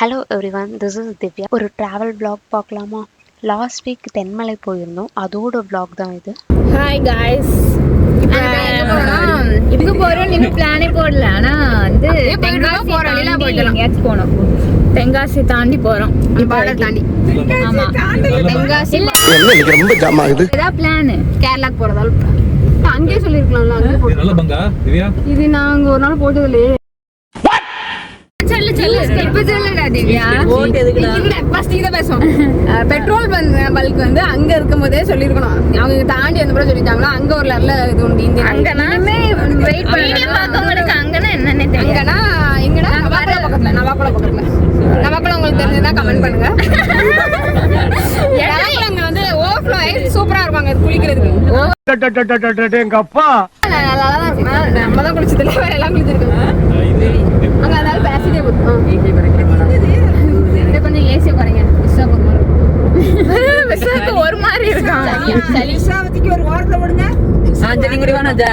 Hello everyone, this is Divya. ஒரு travel vlog பார்க்கலாமா? Last week Thenmala போயிருந்தோம், அதோட vlog தான் இது. ஹாய் காய்ஸ், இதுக்கு போகிறோம் இன்னும் பிளானே போடல. ஆனால் வந்து தென்காசி எங்கேயாச்சும் போனோம். தென்காசி தாண்டி போகிறோம், பார்டர் தாண்டி. ஆமாம், தென்காசி ரொம்ப ஜாம் ஆகுது. ஏதாவது பிளான் கேரளாக்கு போகிறதால அங்கேயே சொல்லியிருக்கலாம்ல. இது நாங்கள் ஒரு நாள் போட்டது இல்லையே. பெட்ரோல் பல்க் வந்து அங்க இருக்கும் போதே சொல்லிருக்கணும். அவங்க தாண்டி அந்த கூட சொல்லிட்டாங்களா, அங்க ஒரு நல்ல இது உண்டு. இந்த அங்கனா என்னன்னு அங்கனா எங்கடா நவாக்குளம் பக்கத்துல உங்களுக்கு தெரிஞ்சதா கமெண்ட் பண்ணுங்க. அங்க வந்து ஓவர்ஃப்ளோ ஆயிடுச்சு, சூப்பரா இருக்கும் அங்க குளிக்கிறதுக்கு. எங்க அப்பா நம்ம தான் குளிச்சதுல வேற எல்லாம் குளிச்சிருக்கோம் அங்க. அதனால பேசிட்டே போதும். கொஞ்சம் ஏசியை குறைங்க. ஒரு மாதிரி இருக்கான். ஒரு ஓரத்துல விடுங்க.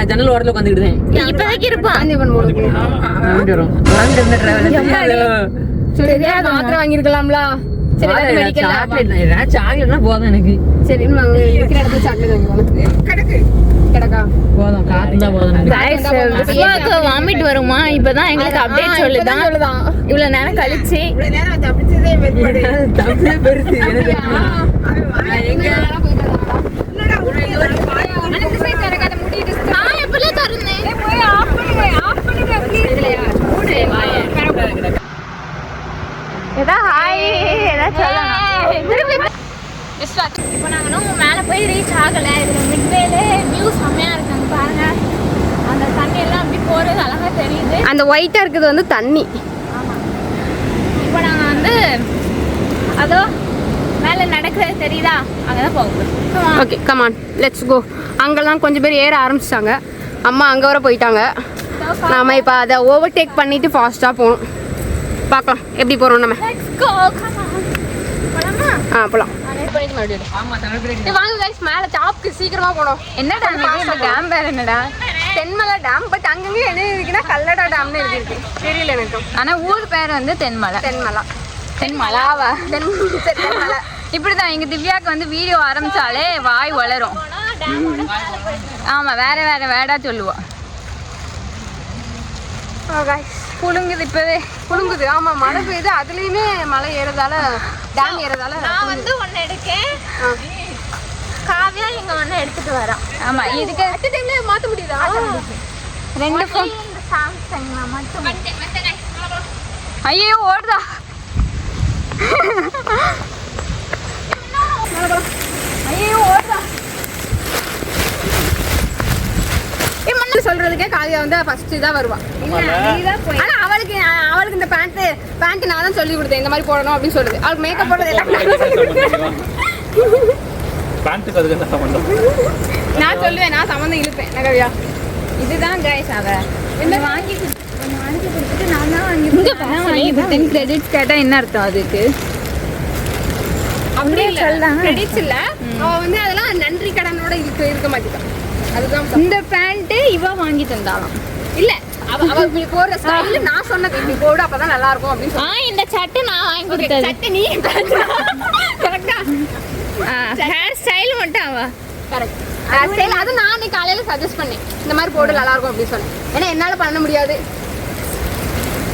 ஜன்னல் ஓரத்துல உட்காந்துக்கிட்டேன். இப்போதைக்கு இருப்பான். மாத்திரை வாங்கிருக்கலாம்ல. சாக்லேட்னா போதும் எனக்கு. சரி, சாக்லேட் வாமிட் வருமா? இப்பதான் எங்களுக்கு அப்டேட் சொல்லுதான். இவ்வளவு நேரம் கழிச்சு இப்போ நாங்கள் மேலே போய் ரீச் ஆகலை. இதில் மிட்வேல வியூ செம்மையாக இருக்காங்க பாருங்க. அந்த தண்ணி எல்லாம் அப்படி போகிறது அழகாக தெரியுது. அந்த ஒயிட்டாக இருக்கிறது வந்து தண்ணி. ஆமாம், இப்போ நாங்கள் வந்து அதோ மேலே நடக்கிறது தெரியுதா, அங்கே தான் போக. Okay, come on let's go. அங்கெல்லாம் கொஞ்சம் பேர் ஏற ஆரம்பிச்சிட்டாங்க. அம்மா அங்கே வர போயிட்டாங்க. நாம் இப்போ அதை ஓவர்டேக் பண்ணிவிட்டு ஃபாஸ்ட்டாக போகணும். பார்க்கலாம் எப்படி போகிறோம் நம்ம. போகலாம். வாங்க கைஸ், மேல டாப்க்கு சீக்கிரமா போனோம். என்ன டேம்? டேம் வேற என்னடா? தென்மலை டேம். பட் அங்கங்க என்ன இருக்குன்னா கல்லடா டேம்னு இருக்கு. தெரியல எனக்கு. ஆனா ஊர் பேர் வந்து தென்மலை. தென்மலாவா? தென்மலை. இப்படிதான் எங்க திவ்யாக்கு வந்து வீடியோ ஆரம்பிச்சாலே வாய் வளரும். ஆமா, வேற வேற வேடா சொல்லுவோம். புழுங்குது, இப்பவே புழுங்குது. ஆமா, மழை பெய்யுது. அதுலயுமே மழை ஏறதால, டேம் ஏறதால நான் வந்து ஒன்னு எடுக்கேன். காவியா இங்க ஒன்னு எடுத்துட்டு வரோம். ஆமா, இதுக்கு அடுத்த டைம்ல மாத்த முடியுதா? ரெண்டு ஃபோன் சாம்சங்ல மட்டும். ஐயோ ஓடுதா. ஐயோ ஓடுதா. சொல்றதுக்கே காவியா வந்து ஃபர்ஸ்ட் தான் வருவா. ஆனா அவளுக்கு இந்த பேண்ட் நான் தான் சொல்லி கொடுத்தேன், இந்த மாதிரி போடணும் அப்படின்னு சொல்லுது. அவளுக்கு மேக்கப் போடுறது எல்லாம் நான் சொல்லுவேன். நான் சம்மந்தம் இழுப்பேன். காவியா இதுதான் கைஸ். அவ வாங்கி கொடுத்துட்டு நான் தான் வாங்கி கிரெடிட்ஸ் கேட்டா என்ன அர்த்தம் அதுக்கு? அப்படி இல்லை, கிரெடிட்ஸ் இல்ல. அவ வந்து அதெல்லாம் நன்றி கடனோட இருக்க மாட்டேன். அதுதான் இந்த பேண்ட் இவ வாங்கி தந்தாலாம். இல்ல, அவ இப்படி போற ஸ்டைல் நான் சொன்னது, இப்படி போடு அப்பதான் நல்லா இருக்கும் அப்படின்னு சொல்லி. இந்த சட்டை நான் வாங்கி கொடுத்தது. சட்டை நீ கரெக்ட்டா? ஹேர் ஸ்டைல் மட்டும் அவ கரெக்ட். ஹேர் ஸ்டைல் அது நான் காலையில சஜஸ்ட் பண்ணேன், இந்த மாதிரி போடு நல்லா இருக்கும் அப்படின்னு சொன்னேன். ஏன்னா என்னால பண்ண முடியாது.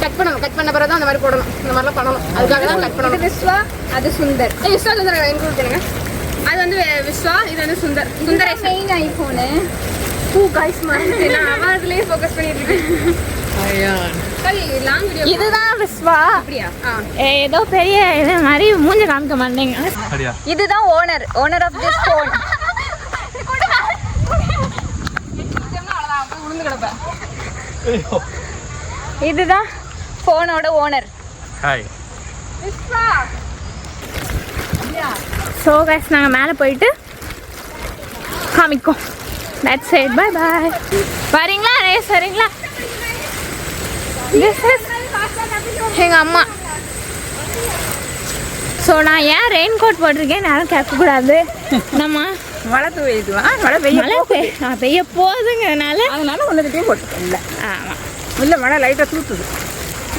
கட் பண்ண பிறகு தான் அந்த மாதிரி போடணும். இந்த மாதிரிலாம் பண்ணணும். அதுக்காக தான் கட் பண்ணணும். விஸ்வா, அது சுந்தர். விஸ்வா சுந்தர் எங்க? அது வந்து விஸ்வா, இது வந்து சுந்தரேசன். ஐபோனு கைஸ் மாதிரி நான் அவர்லயே ஃபோக்கஸ் பண்ணிட்டு இருக்கேன். இதுதான் விஸ்வா. அப்படியா? ஏதோ பெரிய இது மாதிரி மூஞ்ச காமிக்க மாட்டேங்க. இதுதான் ஓனர் ஆஃப் திஸ் ஃபோன். இதுதான் ஃபோனோட owner. Hi Viswa. So guys, நாங்கள் மேலே போயிட்டு காமிக்கோம். That's it, bye bye. வரீங்களா ரேஸ்? வரீங்களா? திஸ் இஸ் எங்கள் அம்மா. ஸோ நான் ஏன் ரெயின் கோட் போட்டிருக்கேன் யாரும் கேட்கக்கூடாது. நம்ம மழை பெய்யுதுலாம், மழை பெய்ய போகுதுங்கிறதுனால அதனால ஒன்றுக்கிட்டையும் போட்டுக்கோங்க. ஆமாம், இல்லை மழை லைட்டாக தூத்துது.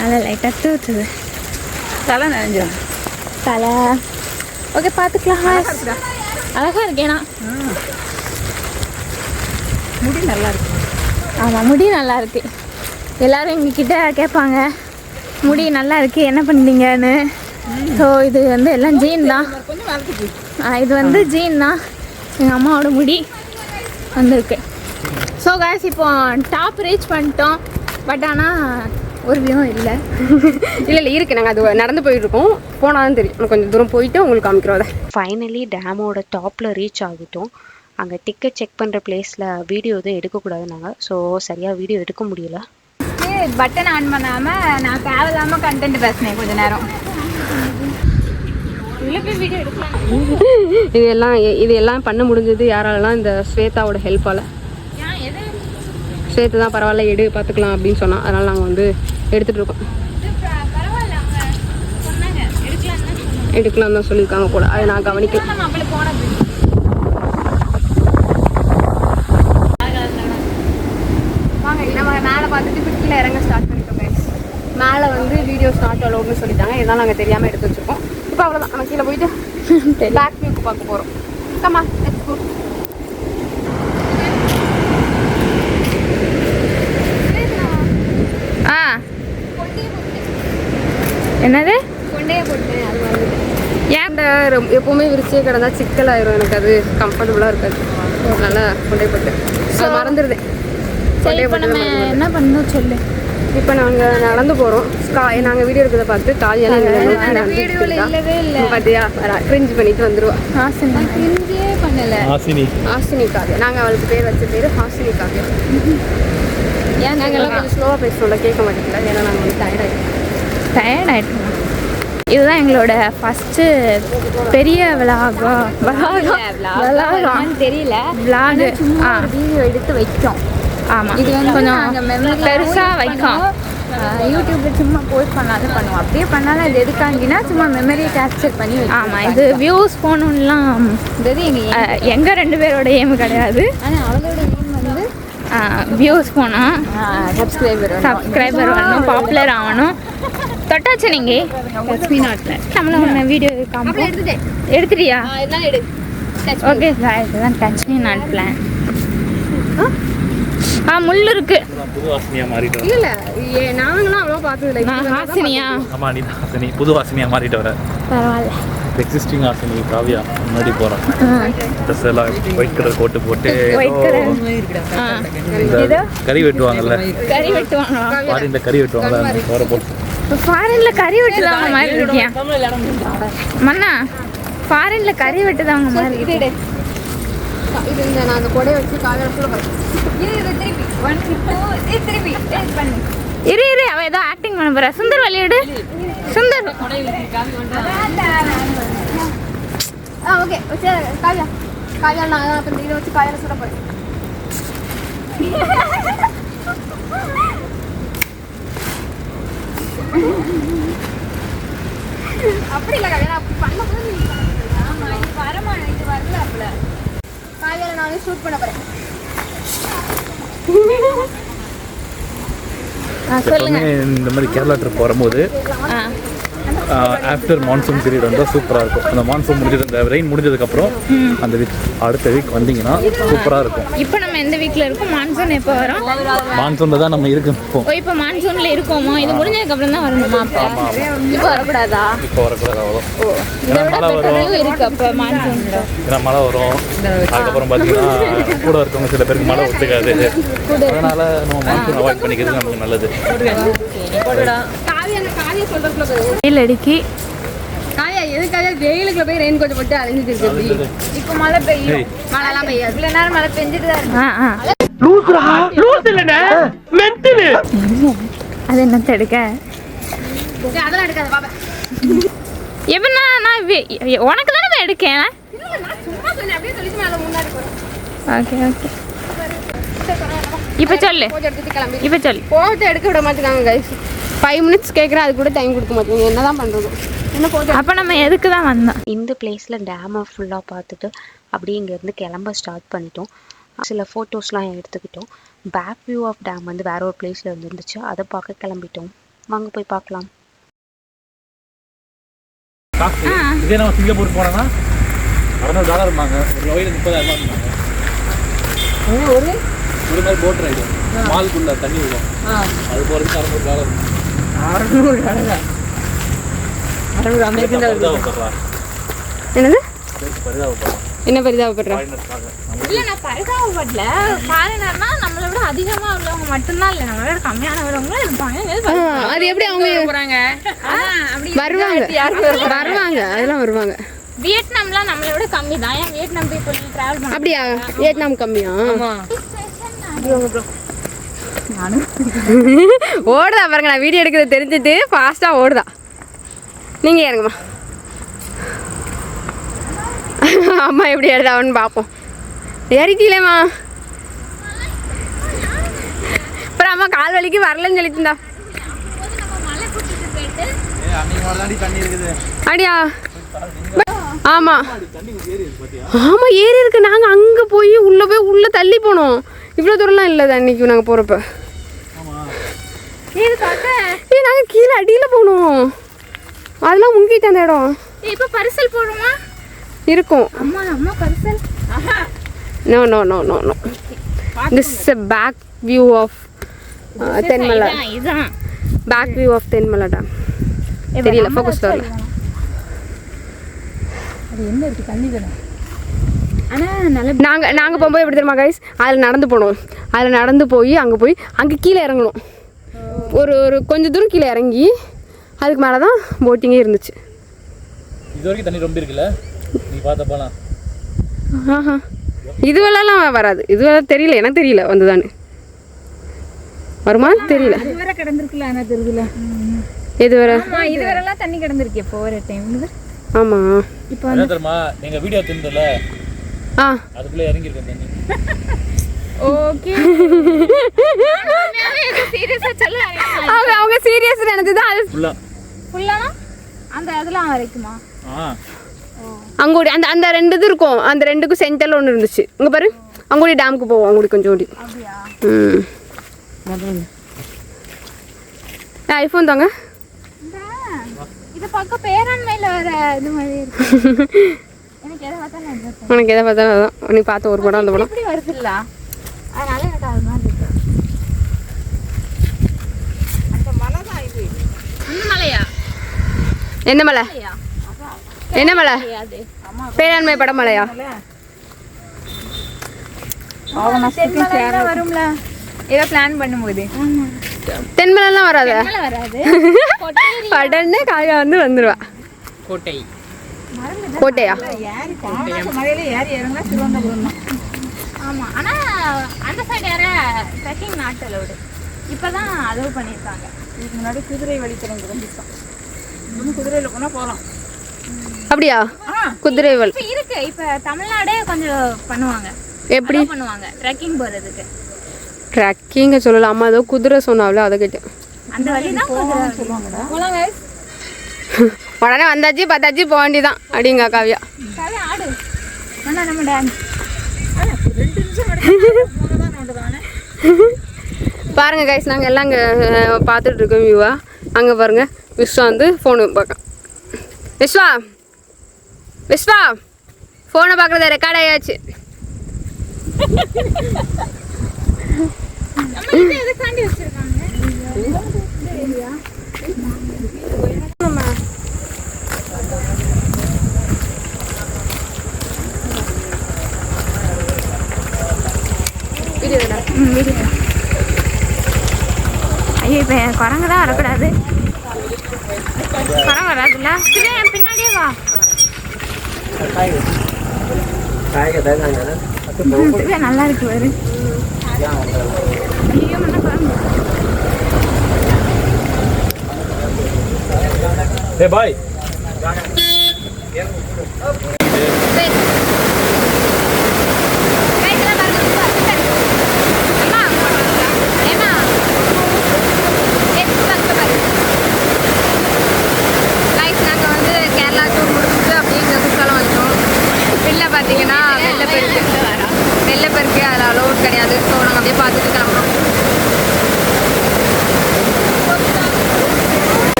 அதில் லைட்டாக தூத்துது. தலை நினைஞ்சிடும். தலை ஓகே பார்த்துக்கலாம். அழகா இருக்கேனா? முடி நல்லா இருக்கு. ஆமாம், முடி நல்லா இருக்கு. எல்லாரும் எங்ககிட்ட கேட்பாங்க முடி நல்லா இருக்கு என்ன பண்ணுறீங்கன்னு. ஸோ இது வந்து எல்லாம் ஜீன் தான். இது வந்து ஜீன் தான். எங்கள் அம்மாவோட முடி வந்திருக்கு. ஸோ காய்ஸ் இப்போ டாப் ரீச் பண்ணிட்டோம். பட் ஆனால் ஒரு வியூ இல்லை. இல்லை இருக்குது. நாங்கள் அது நடந்து போயிட்டுருக்கோம். போனால் தான் தெரியும். கொஞ்சம் தூரம் போயிட்டு உங்களுக்கு காமிக்கிறோம் அதை. ஃபைனலி டேமோட டாப்பில் ரீச் ஆகிட்டோம். அங்கே டிக்கெட் செக் பண்ணுற பிளேஸில் வீடியோ எதுவும் எடுக்கக்கூடாதுனாங்க. ஸோ சரியாக வீடியோ எடுக்க முடியல. பட்டன் ஆன் பண்ணாமல் நான் தேவையில்லாமல் கண்டென்ட் பேசினேன் கொஞ்ச நேரம். இதெல்லாம் பண்ண முடிஞ்சது யாராலலாம்? இந்த ஸ்வேதாவோட ஹெல்ப்பால். ஸ்வேதா தான் பரவாயில்ல எடு பார்த்துக்கலாம் அப்படின்னு சொன்னால், அதனால் நாங்கள் வந்து எடுத்துகிட்டு இருக்கோம். எடுக்கலாம் தான் சொல்லியிருக்காங்க போல். அதை நான் கவனிக்கலாம். வாங்க நம்ம மேலே பார்த்துட்டு இப்போ கீழே இறங்க ஸ்டார்ட் பண்ணிட்டோம். மேலே வந்து வீடியோ ஸ்டார்ட் அலோடுன்னு சொல்லிட்டாங்க. இதெல்லாம் நாங்கள் தெரியாமல் எடுத்து வச்சுருக்கோம். இப்போ அவ்வளோதான். நம்ம கீழே போயிட்டு பேக் வியூக்கு பார்க்க போகிறோம். கம்மா லெட்ஸ் கோ. என்னது கொண்டே போட்டேன். அது வந்து ஏன்டா எப்போவுமே விரிச்சே கிடந்தா சிக்கலாயிரும். எனக்கு அது கம்ஃபர்டபுளாக இருக்காது. அதனால கொண்டே போட்டேன். அது மறந்துடுதேன். சரி இப்போ நம்ம என்ன பண்ணணும் சொல்லு. இப்போ நாங்கள் நடந்து போகிறோம். நாங்கள் வீடியோ எடுக்கிறத பார்த்து காலையெல்லாம் இல்லவே இல்லை பார்த்தியா கிரிஞ்ச் பண்ணிட்டு வந்துடுவா. கிரிஞ்சே பண்ணலை. ஹாசினி காவியா. நாங்கள் அவளுக்கு பேர் வச்ச பேர் ஹாசினி காவியா. ஏன் நாங்கள் எல்லாம் கொஞ்சம் ஸ்லோவாக பேசுகிறோம்ல, கேட்க மாட்டேங்கல. ஏன்னா நாங்கள் வந்து டயர்டாயிட்டோம். இதுதான் எங்களோட ஃபஸ்ட்டு பெரிய விலாகம் தெரியல. விலாகு வீடியோ எடுத்து வைக்கும். ஆமாம், இது வந்து கொஞ்சம் பெருசாக வைக்கும். யூடியூப்ல சும்மா போஸ்ட் பண்ணாலும் பண்ணுவோம். அப்படியே பண்ணாலும் இது எதுக்காங்கன்னா சும்மா மெமரியை கேப்சர் பண்ணி. ஆமாம், இது வியூஸ் போகணுன்னெலாம் எங்கள் 2 பேரோட எய்ம் கிடையாது. ஆனால் அவளோட எய்ம் வந்து வியூஸ் போனால் சப்ஸ்கிரைபர் வரணும், பாப்புலர் ஆகணும். தொட்டாச்சு நீங்கள் லட்சுமி நாட்டில் நம்மள ஒன்று வீடியோ காமிப்போம். எடுத்துட்டியா? ஓகே, இதுதான் டச் மீ நாட் பிளான். முள்ளு இருக்கு. புது வாசனியா மாறிட்டு இல்ல நாங்களாம் அவ்வளோ பார்த்தது இல்லை. ஹாசினியா? ஆமா, நீ ஹாசினி புது வாசனியா மாறிட்டு வர. பரவாயில்ல. எக்ஸிஸ்டிங் ஹாசினி காவியா முன்னாடி போகிறோம். ட்ரெஸ் எல்லாம் ஒயிட் கலர் கோட்டு போட்டு இந்த கறி வெட்டுவாங்கல்ல, கறி வெட்டுவாங்க. ஃபாரின்ல கறி வெட்டுவாங்கல்ல, அந்த போற போட்டு. ஃபாரின்ல கறி வெட்டுதாங்க மாதிரி இருக்கியா மண்ணா? ஃபாரின்ல கறி வெட்டுதாங்க மாதிரி இருக்கு. இது இந்த நான் அந்த கொடையை வச்சு காலையில் ஃபுல்லாக இரு அவ ஏதோ ஆக்டிங் பண்ண போற. சுந்தர் விளையாடு. சுந்தர் ஓகே காவியா காவியா நான் இப்போ இதை வச்சு காலையில் சுட போகிறேன். அப்படி இல்லை காவியா, அப்படி பண்ணும்போது ஆமாம் இது வரமா இது வரல. அப்பல காவியாவில் நான் ஷூட் பண்ண போகிறேன். சொல்லுங்க. இந்த மாதிரி கேரளா ட்ரிப் வரும்போது ஆஃப்டர் மான்சூன் பீரியட் வந்தால் சூப்பராக இருக்கும். அந்த மான்சூன் முடிஞ்சது, அந்த ரெயின் முடிஞ்சதுக்கப்புறம் அந்த வீக் அடுத்த வீக் வந்தீங்கன்னா சூப்பராக இருக்கும். இப்போ நம்ம எந்த வீக்கில் இருக்கோம்? மான்சூன் எப்போ வரும்? மான்சூனில் தான் நம்ம இருக்கோம். இப்போ மான்சூனில் இருக்கோமோ? இது முடிஞ்சதுக்கப்புறம் தான் வரணுமா? இப்போ வரக்கூடாதா? இப்போ வரக்கூடாது அவ்வளோ. ஏன்னா மழை வரும் இருக்கு அப்போ மான்சூனில். ஏன்னா மழை வரும். அதுக்கப்புறம் பார்த்தீங்கன்னா கூட இருக்கவங்க சில பேருக்கு மழை ஒத்துக்காது. அதனால் நம்ம மான்சூன் அவாய்ட் பண்ணிக்கிறது நமக்கு நல்லது. வெயில் அடிக்கி காயா எதுக்காக வெயிலுக்குள்ள போய் ரெயின் கொஞ்சம் போட்டு அலைஞ்சிட்டு இருக்கு. இப்போ மழை பெய்யும். மழைலாம் பெய்யாது. இவ்வளோ நேரம் மழை பெஞ்சிட்டு தான் இருக்கு. அது என்ன தடுக்க? அதெல்லாம் எடுக்காது பாப்பா. எப்படின்னா நான் உனக்கு தானே போய் எடுக்கேன். சும்மா சொன்னேன் அப்படியே சொல்லிட்டு மேலே முன்னாடி போகிறேன். ஓகே ஓகே, இப்போ சொல்லு. எடுத்துட்டு கிளம்பி இப்போ சொல்லு. போட்டோ எடுக்க விட மாட்டேங்காங்க கைஸ். 5 minutes கேட்குறேன், அது கூட டைம் கொடுக்க மாட்டேங்க. என்ன தான் பண்ணுறது? என்ன போட்டோ? அப்போ நம்ம எதுக்கு தான் வந்தோம்? இந்த பிளேஸில் டேமை ஃபுல்லாக பார்த்துட்டு அப்படியே இங்கேருந்து கிளம்ப ஸ்டார்ட் பண்ணிட்டோம். சில ஃபோட்டோஸ்லாம் எடுத்துக்கிட்டோம். பேக் வியூ ஆஃப் டேம் வந்து வேற ஒரு பிளேஸில் இருந்துச்சு. அதை பார்க்க கிளம்பிட்டோம். வாங்க போய் பார்க்கலாம். காசு இதே நம்ம சிங்கப்பூர் போனோம்னா $600 இருந்தாங்க. ஒரு வயது 30,000 இருந்தாங்க. ஒரு நாள் போட் ரைடு மாலுக்குள்ள தண்ணி விடும். அது போகிறதுக்கு $600. அமெரிக்கன் பரிதாபப்படுறா. என்னது பரிதாபப்படுறா. என்ன பரிதாபப்படுறா? இல்ல நான் பரிதாபப்படல. ஃபாரினர்னா நம்மளை விட அதிகமா உள்ளவங்க மட்டும்தான் இல்ல, நம்மளை விட கம்மியான உள்ளவங்களும் இருப்பாங்க. அது எப்படி அவங்க போறாங்க அப்படி வருவாங்க வருவாங்க அதெல்லாம் வருவாங்க. வியட்நாம்லாம் நம்மளை விட கம்மி தான். ஏன் வியட்நாம் போய் டிராவல் பண்ண அப்படியா? வியட்நாம் கம்மியா? ஓடுதா பாருங்க, நான் வீடியோ எடுக்கிறது தெரிஞ்சுட்டு ஃபாஸ்டா ஓடுதா. நீங்க ஏறுங்கம்மா. அம்மா எப்படி ஏறுதாவன்னு பார்ப்போம். ஏறிட்டீங்களேம்மா. அப்புறம் அம்மா கால் வலிக்கு வரலன்னு சொல்லிட்டுந்தா. அப்படியா? ஆமா ஆமா ஏறி இருக்கு. நாங்க அங்க போய் உள்ள தள்ளி போனோம். இவ்வளவு தூரம்லாம் இல்லை அன்னைக்கு நாங்க போறப்ப. நாங்க கீழே அடியில போனோம். அதெல்லாம் முங்கிட்டு அந்த இடம். இப்ப பரிசல் போடுமா இருக்கும். அம்மா அம்மா பரிசல். No no no no no. This is a back view of Thenmala. இதான் back view of Thenmala dam. தெரியல, ஃபோக்கஸ் வரல. நாங்க போகும்போது எப்படி தெரியுமா கைஸ், அதில் நடந்து போனோம். அதில் நடந்து போய் அங்கே கீழே இறங்கணும். ஒரு கொஞ்சம் தூரம் கீழே இறங்கி அதுக்கு மேலே தான் போட்டிங்கே இருந்துச்சு. இது வரைக்கும் தண்ணி ரொம்ப இருக்குல்ல, நீ பார்த்த போலாம். ஆஹா, இதுவெல்லாம் வராது. இதுவெல்லாம் தெரியல, எனக்கு தெரியல வந்துதான்னு. வருமா தெரியல. இதுவரை கிடந்திருக்குல்ல, ஆனா தெரியல. எது வர? இதுவரெல்லாம் தண்ணி கிடந்திருக்கு இப்போ ஒரு டைம். ஆமா இப்போ என்ன தெரியுமா, நீங்க வீடியோ தெரிஞ்சல அதுக்குள்ள இறங்கி இருக்க தண்ணி. ஓகே சீரியஸா சொல்ல அவங்க சீரியஸ் நினைச்சது. அது ஃபுல்லானா அந்த அதெல்லாம் வரைக்குமா? அங்கோடி அந்த ரெண்டு இது இருக்கும். அந்த ரெண்டுக்கும் சென்டர்ல ஒன்று இருந்துச்சு. இங்க பாரு, அங்கோடி டேமுக்கு போவோம். அங்கோடி கொஞ்சம் ஓடி. ஐஃபோன் தாங்க. இது பக்கம் பேராண்மையில வர இது மாதிரி இருக்கு. எனக்கு எதை பார்த்தாலும் உனக்கு எதை பார்த்தாலும் அதான். நீ பார்த்த ஒரு படம் அந்த படம் இப்படி வருதுல்ல, அதனால எனக்கு அது மாதிரி இருக்கு. அந்த மலை தான் இது. இந்த மலையா? என்ன மலை? என்ன மலை? பேராண்மை படமலையா? வரும்ல ஏதோ பிளான் பண்ணும்போது. தென்மலைலாம் வராது. வராது. உடனே காயா வந்துருவா. கோட்டையா? ஆமா, ஆனா அந்த சைடு யார ட்ரெக்கிங் நாட் அலௌடு. இப்பதான் அலோவ் பண்ணிருக்காங்க. இதுக்கு முன்னாடி குதிரை வழித்தடம் இருந்துச்சாம். குதிரையில போனா போகலாம். அப்படியா? குதிரை வழி இப்ப இருக்கு. இப்ப தமிழ்நாடே கொஞ்சம் பண்ணுவாங்க. எப்படி பண்ணுவாங்க ட்ரெக்கிங் போறதுக்கு? ட்ரெக்கிங்க சொல்லலாம். அம்மா ஏதோ குதிரை சொன்னாவில, அதை கேட்டேன். அந்த வழி தான் சொல்லுவாங்கடா. போலாங்க. உடனே வந்தாச்சு பார்த்தாச்சு போக வேண்டியதான் அப்படிங்க காவியா. காவியா ஆடு. ஆனா நம்ம டான்ஸ் 2 நிமிஷம் பாருங்க கைஸ், நாங்கள் எல்லாம் அங்கே பார்த்துட்டு இருக்கோம் வியூவா. அங்கே பாருங்க, விஸ்வா வந்து ஃபோனு பார்க்க. விஸ்வா ஃபோனை பார்க்குறது ரெக்கார்ட் ஆயாச்சு. எதுக்காண்டி வச்சிருக்காங்க? ஐயோ, இப்போ குரங்கு தான் வரக்கூடாது. குரங்கு வராதுல்ல. என் பின்னாடியே வா. நல்லா இருக்கு பாரு. ஐயோ மண்ணா குரங்கு. பாய்.